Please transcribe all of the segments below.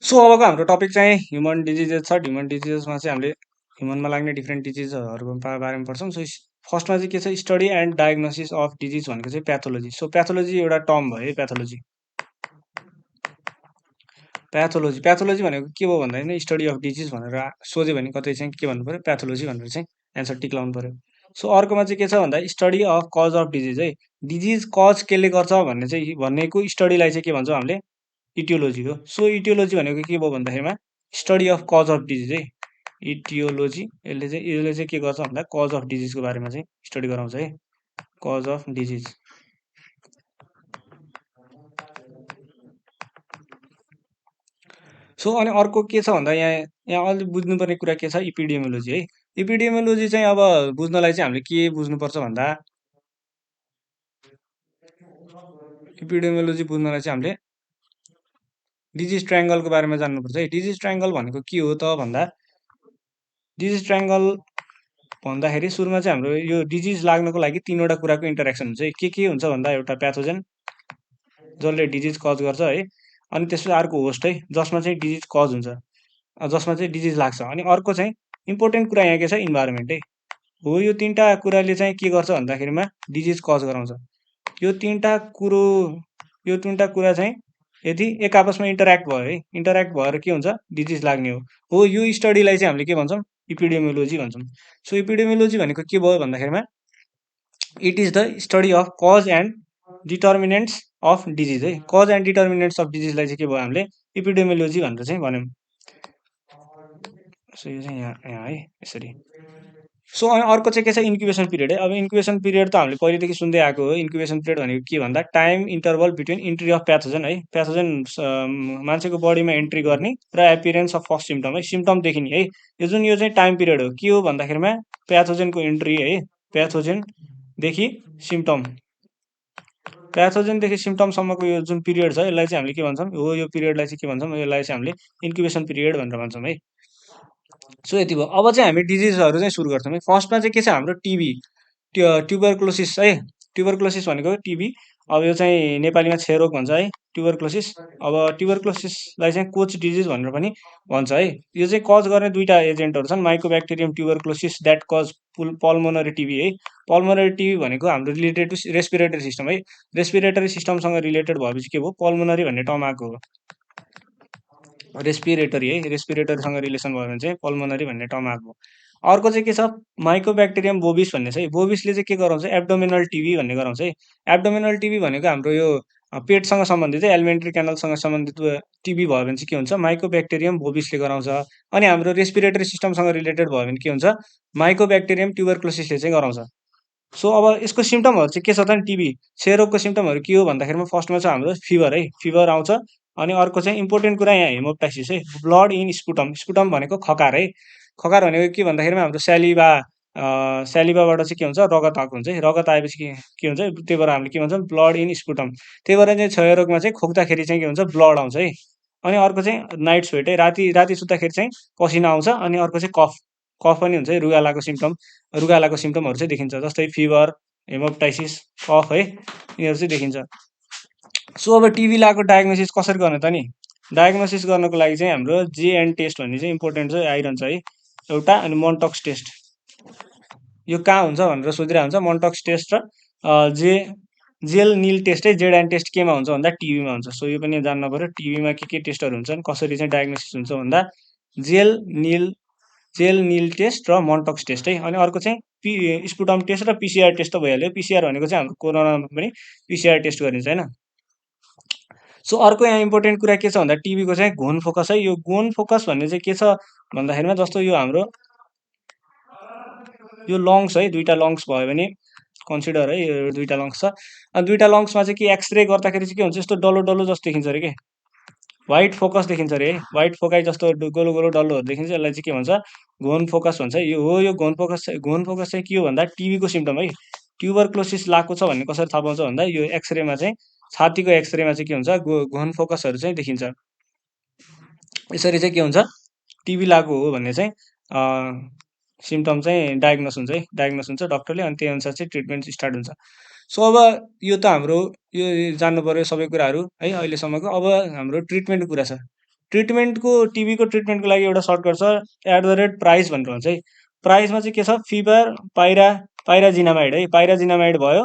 So अबको हाम्रो topic चाहिँ ह्युमन डिजिजेस छ। ह्युमन डिजिजेसमा चाहिँ हामीले ह्युमनमा लाग्ने डिफ्रेन्ट डिजिजहरूको बारेमा पढ्छौँ। सो फर्स्टमा चाहिँ के छ, study and diagnosis of disease भनेको चाहिँ प्याथोलोजी। सो प्याथोलोजी एउटा टर्म भयो है। प्याथोलोजी प्याथोलोजी प्याथोलोजी भनेको के हो भन्दाखेरि स्टडी अफ डिजिज भनेर सोध्यो भने कतै चाहिँ के भन्नु पऱ्यो, प्याथोलोजी भनेर चाहिँ एन्सर टिक लाउनु पऱ्यो। सो अर्कोमा चाहिँ के छ भन्दा study of cause of disease है। डिजिज कज केले गर्छ भन्ने चाहिँ भन्नेको स्टडीलाई चाहिँ के भन्छौँ हामीले, इटियोलोजी हो। सो इटियोलोजी भनेको के भयो भन्दाखेरिमा study of cause of disease है। इटियोलोजी यसले चाहिँ के गर्छ भन्दा कज अफ डिजिजको बारेमा चाहिँ स्टडी गराउँछ है, कज अफ डिजिज। सो अनि अर्को के छ भन्दा यहाँ यहाँ अलिक बुझ्नुपर्ने कुरा के छ, इपिडेमियोलोजी है। इपिडेमियोलोजी चाहिँ अब बुझ्नलाई चाहिँ हामीले के बुझ्नुपर्छ भन्दा, इपिडेमियोलोजी बुझ्नलाई चाहिँ हामीले डिजिज ट्रायङ्गलको बारेमा जान्नुपर्छ है। डिजिज ट्रायङ्गल भनेको के हो त भन्दा, डिजिज ट्रायङ्गल भन्दाखेरि सुरुमा चाहिँ हाम्रो यो डिजिज लाग्नको लागि तीनवटा कुराको इन्टरेक्सन हुन्छ है। के हुन्छ भन्दा, एउटा प्याथोजेन जसले डिजिज कज गर्छ है, अनि त्यसपछि अर्को होस्ट है जसमा चाहिँ डिजिज कज हुन्छ, जसमा चाहिँ डिजिज लाग्छ। अनि अर्को चाहिँ इम्पोर्टेन्ट कुरा यहाँ के छ, इन्भाइरोमेन्ट है हो। यो तीनवटा कुराले चाहिँ के गर्छ भन्दाखेरिमा डिजिज कज गराउँछ। यो तीनवटा कुरा चाहिँ यदि एक आपसमा इन्टरेक्ट भयो है, इन्टरेक्ट भएर के हुन्छ, डिजिज लाग्ने हो। यो स्टडीलाई चाहिँ हामीले के भन्छौँ, इपिडेमियोलोजी भन्छौँ। सो इपिडेमियोलोजी भनेको के भयो भन्दाखेरिमा it is the study of cause and determinants of disease है। कज एन्ड डिटर्मिनेन्ट्स अफ डिजिजलाई चाहिँ के भयो, हामीले इपिडेमियोलोजी भनेर चाहिँ भन्यौँ। सो यो चाहिँ यहाँ है यसरी। सो अनि अर्को चाहिँ के छ, इन्क्युबेसन पिरियड है। अब इन्क्युबेसन पिरियड त हामीले पहिलेदेखि सुन्दै आएको हो। इन्क्युबेसन पिरियड भनेको के भन्दा time interval between entry of pathogen है, प्याथोजन मान्छेको बडीमा एन्ट्री गर्ने र एपियरेन्स अफ फर्स्ट सिम्टम है, सिम्टम देखिने है। यो चाहिँ टाइम पिरियड हो। के हो भन्दाखेरिमा प्याथोजनको एन्ट्री है, प्याथोजेनदेखि सिम्टम, प्याथोजेनदेखि सिम्टमसम्मको यो जुन पिरियड छ यसलाई चाहिँ हामीले के भन्छौँ, हो यो पिरियडलाई चाहिँ के भन्छौँ, यसलाई चाहिँ हामीले इन्क्युबेसन पिरियड भनेर भन्छौँ है। सो यति भयो। अब चाहिँ हामी डिजिजहरू चाहिँ सुरु गर्छौँ है। फर्स्टमा चाहिँ के छ, हाम्रो टिबी, ट्युबरक्लोसिस है। ट्युबरक्लोसिस भनेको टिबी, अब यो चाहिँ नेपालीमा क्षयरोग भन्छ है, ट्युबरक्लोसिस। अब ट्युबरक्लोसिसलाई चाहिँ कोच डिजिज भनेर पनि भन्छ है। यो चाहिँ कज गर्ने दुईवटा एजेन्टहरू छन्, माइकोब्याक्टेरियम tuberculosis that cause pulmonary TB है। पल्मोनरी टिबी भनेको हाम्रो रिलेटेड टु रेस्पिरेटरी सिस्टम है। रेस्पिरेटरी सिस्टमसँग रिलेटेड भएपछि के भयो, पल्मोनरी भन्ने टर्म आएको हो। रेस्पिरेटरी है, रेस्पिरेटरीसँग रिलेसन भयो भने चाहिँ पल्मोनरी भन्ने टर्म आएको। अर्को चाहिँ के छ, माइकोब्याक्टेरियम बोबिस भन्ने छ है। बोबिसले चाहिँ के गराउँछ, एब्डोमिनल टिबी भन्ने गराउँछ है। एब्डोमिनल टिबी भनेको हाम्रो यो पेटसँग सम्बन्धित है, एलिमेन्ट्री क्यानलसँग सम्बन्धित टिबी भयो भने चाहिँ के हुन्छ, माइकोब्याक्टेरियम बोबिसले गराउँछ। अनि हाम्रो रेस्पिरेटरी सिस्टमसँग रिलेटेड भयो भने के हुन्छ, माइकोब्याक्टेरियम ट्युबरक्लोसिसले चाहिँ गराउँछ। सो अब यसको सिम्टमहरू चाहिँ के छ त, टिबी क्षयरोगको सिम्टमहरू के हो भन्दाखेरिमा फर्स्टमा चाहिँ हाम्रो फिभर है, फिभर आउँछ। अनि अर्को चाहिँ इम्पोर्टेन्ट कुरा यहाँ हेमोप्टाइसिस है, ब्लड इन स्पुटम। स्पुटम भनेको खकार है। खकार भनेको के भन्दाखेरिमा हाम्रो स्यालिभाबाट चाहिँ के हुन्छ, रगत आएको हुन्छ है। रगत आएपछि के हुन्छ, त्यही भएर हामीले के भन्छौँ, ब्लड इन स्पुटम। त्यही भएर चाहिँ क्षयरोगमा चाहिँ खोक्दाखेरि चाहिँ के हुन्छ, ब्लड आउँछ है। अनि अर्को चाहिँ नाइट स्वेट है, राति राति सुत्दाखेरि चाहिँ पसिना आउँछ। अनि अर्को चाहिँ कफ, कफ पनि हुन्छ है, रुगालाको सिम्टमहरू चाहिँ देखिन्छ, जस्तै फिभर, हेमोप्टाइसिस, कफ है, यिनीहरू चाहिँ देखिन्छ। सो अब टिबी लागेको डायग्नोसिस कसरी गर्ने त नि, डायग्नोसिस गर्नको लागि चाहिँ हाम्रो जेएन टेस्ट भन्ने चाहिँ इम्पोर्टेन्ट चाहिँ आइरहन्छ है एउटा। अनि मन्टक्स टेस्ट, यो कहाँ हुन्छ भनेर सोधिरहेको हुन्छ। मन्टक्स टेस्ट र जेल निल टेस्ट है, जेडएन टेस्ट केमा हुन्छ भन्दा टिबीमा हुन्छ। सो यो पनि जान्नु पऱ्यो, टिबीमा के टेस्टहरू हुन्छन्, कसरी चाहिँ डायग्नोसिस हुन्छ भन्दा जेल निल टेस्ट र मन्टक्स टेस्ट है। अनि अर्को चाहिँ स्पुटम टेस्ट र पिसिआर टेस्ट त भइहाल्यो। पिसिआर भनेको चाहिँ हाम्रो कोरोनामा पनि पिसिआर टेस्ट गरिन्छ होइन। सो अर्को यहाँ इम्पोर्टेन्ट कुरा के छ भन्दा, टिबीको चाहिँ घोन फोकस है। यो घोन फोकस भन्ने चाहिँ के छ भन्दाखेरिमा, जस्तो यो हाम्रो यो लङ्स है, दुईवटा लङ्स भयो भने कन्सिडर है, यो दुईवटा लङ्स छ। अनि दुईवटा लङ्समा चाहिँ के एक्सरे गर्दाखेरि चाहिँ के हुन्छ, यस्तो डल्लो डल्लो जस्तो देखिन्छ अरे के, व्हाइट फोकस देखिन्छ अरे है। व्हाइट फोकाइ जस्तो गोलो गोलो डल्लोहरू देखिन्छ, यसलाई चाहिँ के भन्छ, घोन फोकस भन्छ है। यो हो, यो घोन फोकस चाहिँ के हो भन्दा टिबीको सिम्टम है। ट्युबरक्लोसिस लागेको छ भन्ने कसरी थाहा पाउँछ भन्दा, यो एक्सरेमा चाहिँ, छातीको एक्सरेमा चाहिँ के हुन्छ, घोन फोकसहरू चाहिँ देखिन्छ। यसरी चाहिँ के हुन्छ, टिबी लागेको हो भन्ने चाहिँ सिम्टम चाहिँ डायग्नोस हुन्छ है, डायग्नोस हुन्छ डक्टरले। अनि त्यही अनुसार चाहिँ ट्रिटमेन्ट स्टार्ट हुन्छ। सो अब यो त हाम्रो यो जान्नु पऱ्यो सबै कुराहरू है अहिलेसम्मको। अब हाम्रो ट्रिटमेन्टको कुरा छ। ट्रिटमेन्टको टिबीको ट्रिटमेन्टको लागि एउटा सर्टकट छ @price भनेर हुन्छ है। प्राइसमा चाहिँ के छ, फिभर, पाइराजिनामाइड है, पाइराजिनामाइड भयो।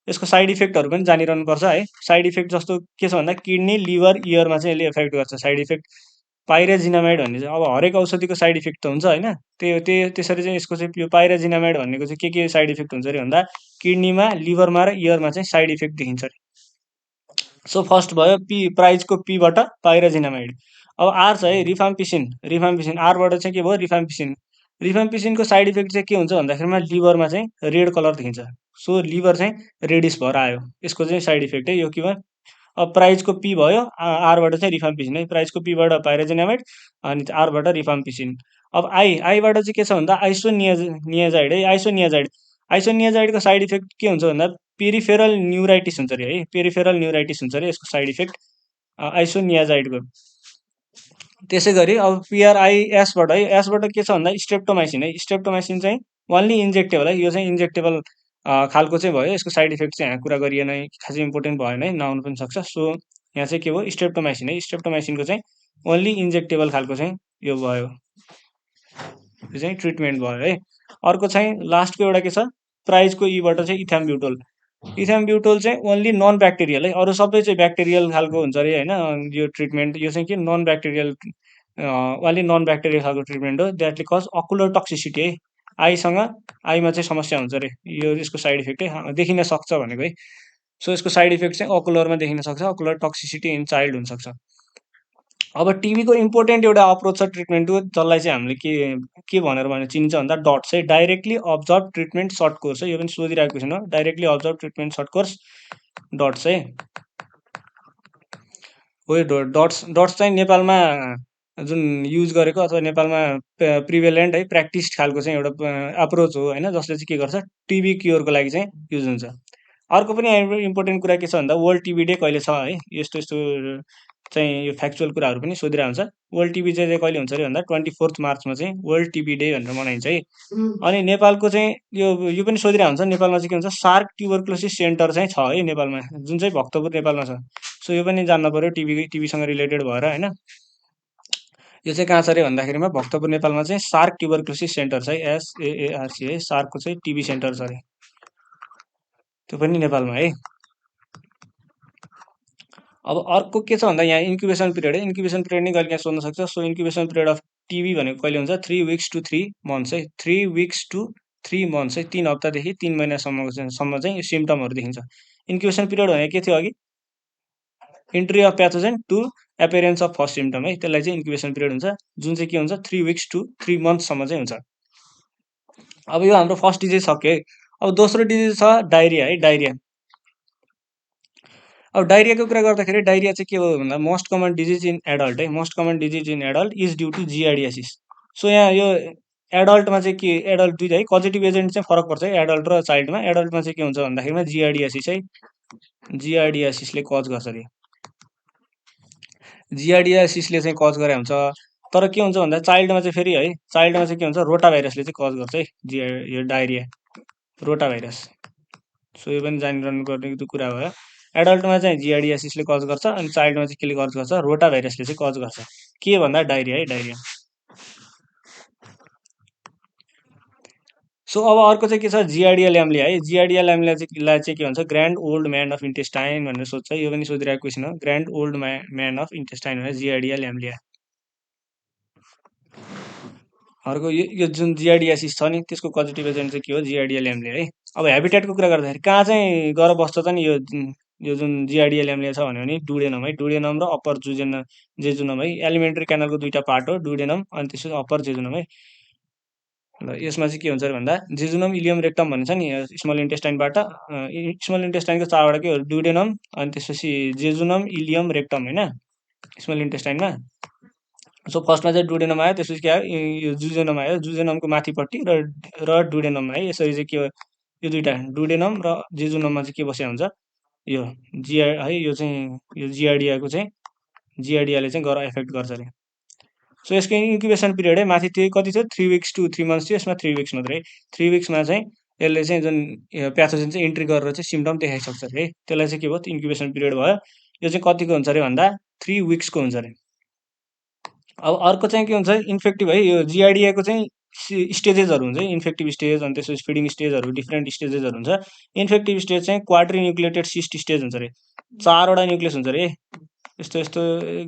यसको साइड इफेक्टहरू पनि जानिरहनुपर्छ है। साइड इफेक्ट जस्तो के छ भन्दा किडनी, लिभर, इयरमा चाहिँ यसले इफेक्ट गर्छ। साइड इफेक्ट पाइराजिनामाइड भन्ने चाहिँ अब हरेक औषधिको साइड इफेक्ट त हुन्छ होइन, त्यसरी चाहिँ यसको चाहिँ यो पाइराजिनामाइड भन्नेको चाहिँ के साइड इफेक्ट हुन्छ अरे भन्दा किडनीमा, लिभरमा र इयरमा चाहिँ साइड इफेक्ट देखिन्छ अरे। सो फर्स्ट भयो प्राइजको पीबाट पाइराजिनामाइड। अब आर छ है, रिफाम्पिसिन आरबाट चाहिँ के भयो, रिफाम्पिसिनको साइड इफेक्ट चाहिँ के हुन्छ भन्दाखेरिमा लिभरमा चाहिँ रेड कलर देखिन्छ। सो लिभर चाहिँ रेडिस भएर आयो, यसको चाहिँ साइड इफेक्ट है यो के भयो। अब प्राइजको पी भयो, आरबाट चाहिँ रिफाम्पिसिन है, प्राइजको पीबाट पाइराजिनामाइड अनि आरबाट रिफाम्पिसिन। अब आईबाट चाहिँ के छ भन्दा आइसोनियाजाइड है, आइसोनियाजाइडको साइड इफेक्ट के हुन्छ भन्दा पेरिफेरल न्युराइटिस हुन्छ अरे है, पेरिफेरल न्युराइटिस हुन्छ अरे यसको साइड इफेक्ट आइसोनियाजाइडको। त्यसै गरी अब पिआरआइएसबाट है, एसबाट के छ भन्दा स्ट्रेप्टोमाइसिन है, स्ट्रेप्टोमाइसिन चाहिँ ओन्ली इन्जेक्टेबल है, यो चाहिँ इन्जेक्टेबल खालको चाहिँ भयो। यसको साइड इफेक्ट चाहिँ यहाँ कुरा गरिएन है, खासै इम्पोर्टेन्ट भएन है, नआउनु पनि सक्छ। सो यहाँ चाहिँ के भयो, स्ट्रेप्टोमाइसिन है, स्ट्रेप्टोमाइसिनको चाहिँ ओन्ली इन्जेक्टेबल खालको चाहिँ यो भयो, यो चाहिँ ट्रिटमेन्ट भयो है। अर्को चाहिँ लास्टको एउटा के छ, प्राइजको ईबाट चाहिँ इथाम्ब्युटोल। इथाम्ब्युटोल चाहिँ ओन्ली नन ब्याक्टेरियल है, अरू सबै चाहिँ ब्याक्टेरियल खालको हुन्छ अरे होइन यो ट्रिटमेन्ट। यो चाहिँ के non bacterial, only non bacterial खालको ट्रिटमेन्ट हो। द्याटले कज अकुलर टक्सिसिटी है, आईमा चाहिँ समस्या हुन्छ अरे यो, यसको साइड इफेक्ट है देखिन सक्छ भनेको है। सो यसको साइड इफेक्ट चाहिँ अकुलरमा देखिन सक्छ, अकुलर टक्सिसिटी इन चाइल्ड हुनसक्छ। अब टिबीको इम्पोर्टेन्ट एउटा अप्रोच छ ट्रिटमेन्टको, जसलाई चाहिँ हामीले के भनेर चिनिन्छ भन्दा डट्स है, directly observe treatment short course है। यो पनि सोधिरहेको क्वेसन हो, directly observe treatment short course DOTS है हो। यो डट्स चाहिँ नेपालमा जुन युज गरेको अथवा नेपालमा प्रिभेलेन्ट है, प्र्याक्टिस खालको चाहिँ एउटा अप्रोच हो होइन, जसले चाहिँ के गर्छ टिबी क्योरको लागि चाहिँ युज हुन्छ। अर्को पनि इम्पोर्टेन्ट कुरा के छ भन्दा वर्ल्ड टिबी डे कहिले छ है, यस्तो चाहिँ यो फ्याक्चुअल कुराहरू पनि सोधिरहेको हुन्छ। वर्ल्ड टिबी डे चाहिँ कहिले हुन्छ अरे भन्दा 24 मार्चमा चाहिँ वर्ल्ड टिबी डे भनेर मनाइन्छ है। अनि नेपालको चाहिँ यो पनि सोधिरहेको हुन्छ, नेपालमा चाहिँ के हुन्छ, सार्क ट्युबरक्लोसिस सेन्टर चाहिँ छ है नेपालमा, जुन चाहिँ भक्तपुर नेपालमा छ। सो यो पनि जान्न पर्यो टिबीसँग रिलेटेड भएर होइन। यो चाहिँ कहाँ छ अरे भन्दाखेरिमा भक्तपुर नेपालमा चाहिँ सार्क ट्युबरक्लोसिस सेन्टर छ है, SAARC है, सार्कको चाहिँ टिबी सेन्टर छ अरे, त्यो पनि नेपालमा है। अब अर्को के छ भन्दा यहाँ इन्क्युबेसन पिरियड है, इन्क्युबेसन पिरियड नै कहिले यहाँ सोध्न सक्छ। So incubation period of TB भनेको कहिले हुन्छ, 3 weeks to 3 months है, 3 weeks to 3 months है, 3 हप्तादेखि 3 महिनासम्म चाहिँ यो सिम्टमहरू देखिन्छ। इन्क्युबेसन पिरियड भनेको के थियो अघि, entry of pathogen to appearance of first symptom है, त्यसलाई चाहिँ इन्क्युबेसन पिरियड हुन्छ, जुन चाहिँ के हुन्छ 3 weeks to 3 monthsसम्म चाहिँ हुन्छ। अब यो हाम्रो फर्स्ट डिजिज सक्यो है। अब दोस्रो डिजिज छ डाइरिया है, डाइरिया। अब डाइरियाको कुरा गर्दाखेरि डाइरिया चाहिँ के हो भन्दा most common disease in adult है, most common disease in adult is due to giardiasis. So यहाँ यो एडल्टमा चाहिँ के, एडल्ट दुईटा है, कजेटिभ एजेन्ट चाहिँ फरक पर्छ है एडल्ट र चाइल्डमा। एडल्टमा चाहिँ के हुन्छ भन्दाखेरिमा जिआरडियासिस है, जिआरडियासिसले कज गर्छ अरे, जिआरडियासिसले चाहिँ कज गरे हुन्छ। तर के हुन्छ भन्दा चाइल्डमा चाहिँ फेरि है, चाइल्डमा चाहिँ के हुन्छ, रोटा भाइरसले चाहिँ कज गर्छ है यो डाइरिया, रोटा भाइरस। सो यो पनि जानिरहनु पर्ने कुरा भयो। एडल्टमा चाहिँ जिआरडियासिसले कज गर्छ अनि चाइल्डमा चाहिँ केले कज गर्छ, रोटा भाइरसले चाहिँ कज गर्छ, के भन्दा डाइरिया है, डाइरिया। सो अब अर्को चाहिँ के छ, जिआरडिया ल्याम्लिया है, जिआरडिया ल्याम्लिया चाहिँ के भन्छ, grand old man of intestine भनेर सोध्छ, यो पनि सोधिरहेको क्वेसन हो, grand old man of intestine भनेर जिआरडिया ल्याम्लिया। अर्को यो जुन जिआरडियासिस छ नि त्यसको कजेटिभ एजेन्ट चाहिँ के हो, जिआरडिया ल्याम्लिया है। अब हेबिटेटको कुरा गर्दाखेरि कहाँ चाहिँ गएर बस्छ त नि यो जुन जिआरडिया ल्याम्लिया छ भन्यो भने डुडेनम है, डुडेनम र अप्पर जेजुनम है, एलिमेन्ट्री क्यानलको दुईटा पार्ट हो, डुडेनम अनि त्यसपछि अप्पर जेजुनम है। ल यसमा चाहिँ के हुन्छ अरे भन्दा जेजुनम, इलियम, रेक्टम भन्छ नि स्मल इन्टेस्टाइनबाट, स्मल इन्टेस्टाइनको चारवटा के हो, डुडेनम अनि त्यसपछि जेजुनम, इलियम, रेक्टम होइन स्मल इन्टेस्टाइनमा। सो फर्स्टमा चाहिँ डुडेनम आयो, त्यसपछि के आयो, यो जुजेनम आयो, जुजेनमको माथिपट्टि र डुडेनम है, यसरी चाहिँ के हो, यो दुईवटा डुडेनम र जेजुनममा चाहिँ के बसेको हुन्छ, यो है, यो चाहिँ यो जिआरडियाको चाहिँ जिआरडियाले चाहिँ गएर एफेक्ट गर्छ अरे। सो यसको इन्क्युबेसन पिरियड है माथि त्यो कति थियो, 3 weeks to 3 months थियो, यसमा 3 weeks मात्रै। 3 weeksमा चाहिँ यसले चाहिँ जुन प्याथोजेन चाहिँ इन्ट्री गरेर चाहिँ सिम्टम देखाइसक्छ अरे है, त्यसलाई चाहिँ के भयो, इन्क्युबेसन पिरियड भयो। यो चाहिँ कतिको हुन्छ अरे भन्दा 3 weeksको हुन्छ अरे। अब अर्को चाहिँ के हुन्छ इन्फेक्टिभ है यो जिआरडिएको चाहिँ स्टेजेसहरू हुन्छ इन्फेक्टिभ स्टेज अनि त्यसपछि फिडिङ स्टेजहरू डिफ्रेन्ट स्टेजेसहरू हुन्छ इन्फेक्टिभ स्टेज चाहिँ क्वाड्री न्युक्लिएटेड सिस्ट स्टेज हुन्छ अरे चारवटा न्युक्लियस हुन्छ अरे यस्तो यस्तो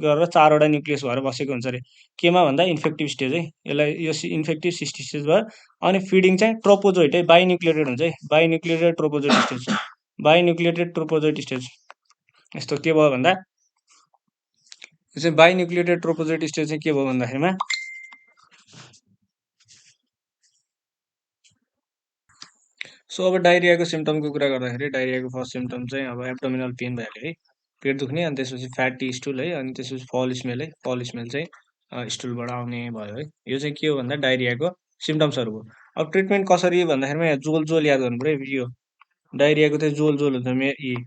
गरेर चारवटा न्युक्लियस भएर बसेको हुन्छ अरे केमा भन्दा इन्फेक्टिभ स्टेज है यसलाई यो इन्फेक्टिभ सिस्ट स्टेज भयो अनि फिडिङ चाहिँ ट्रोपोजोइट है बाइन्युक्लिएटेड हुन्छ है बाइन्युक्लिएटेड ट्रोपोजोइट स्टेज बाइन्युक्लिएटेड ट्रोपोजोइट स्टेज यस्तो के भयो भन्दा यो चाहिँ बाइन्युक्लिएटेड ट्रोपोजोइट स्टेज चाहिँ के भयो भन्दाखेरिमा सो अब डाइरियाको सिम्टमको कुरा गर्दाखेरि डाइरियाको फर्स्ट सिम्टम चाहिँ अब एब्डोमिनल पेन भइहाल्यो है पेट दुख्ने अनि त्यसपछि फ्याटी स्टुल है अनि त्यसपछि फल स्मेल है फल स्मेल चाहिँ स्टुलबाट आउने भयो है यो चाहिँ के हो भन्दा डाइरियाको सिम्टम्सहरू हो अब ट्रिटमेन्ट कसरी भन्दाखेरिमा यहाँ जोल जोल याद गर्नु पऱ्यो यो डाइरियाको चाहिँ जोल जोल हुन्छ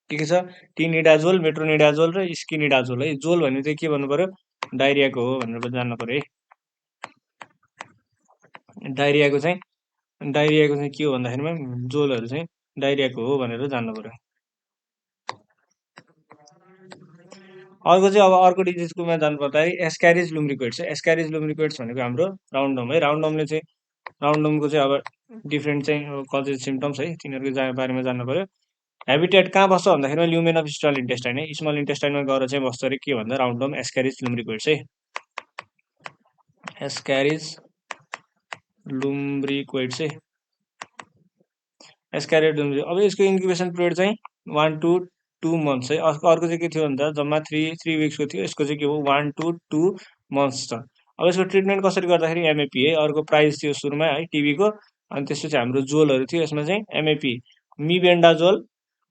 के छ टिनिडाजोल मेट्रोनिडाजोल र स्किनिडाजोल है जोल भन्ने चाहिँ के भन्नु पऱ्यो डाइरियाको हो भनेर जान्नु पऱ्यो है डाइरियाको चाहिँ के हो भन्दाखेरिमा जोलहरू चाहिँ डाइरियाको हो भनेर जान्नु पऱ्यो अर्को चाहिँ अब अर्को डिजिजकोमा जानुपर्दाखेरि एस्क्यारिज लुम्ब्रिकोइड्स है एस्क्यारिज लुम्ब्रिकोइड्स भनेको हाम्रो राउन्डम है राउन्डमले चाहिँ राउन्डमको चाहिँ अब डिफ्रेन्ट चाहिँ कजेज सिम्टम्स है तिनीहरूको बारेमा जान्नु पऱ्यो हेबिटेट कहाँ बस्छ भन्दाखेरि ल्युमेन अफ स्मल इन्टेस्टाइन है स्मल इन्टेस्टाइनमा गएर चाहिँ बस्छ अरे के भन्दा राउन्डम एस्क्यारिज लुम्ब्रिकोइड्स है एस्क्यारिज लुम्ब्रिकोइड्स है एस्क्यारिज लुम्ब्रिक अब यसको इन्क्युबेसन पिरियड चाहिँ 1 to 2 months है अर्को चाहिँ के थियो भन्दा जम्मा थ्री विक्सको थियो यसको चाहिँ के हो 1 to 2 months छ अब यसको ट्रिटमेन्ट कसरी गर्दाखेरि एमएपी है अर्को प्राइस थियो सुरुमा है टिबीको अनि त्यसपछि हाम्रो जोलहरू थियो यसमा चाहिँ एमएपी मिबेन्डाजोल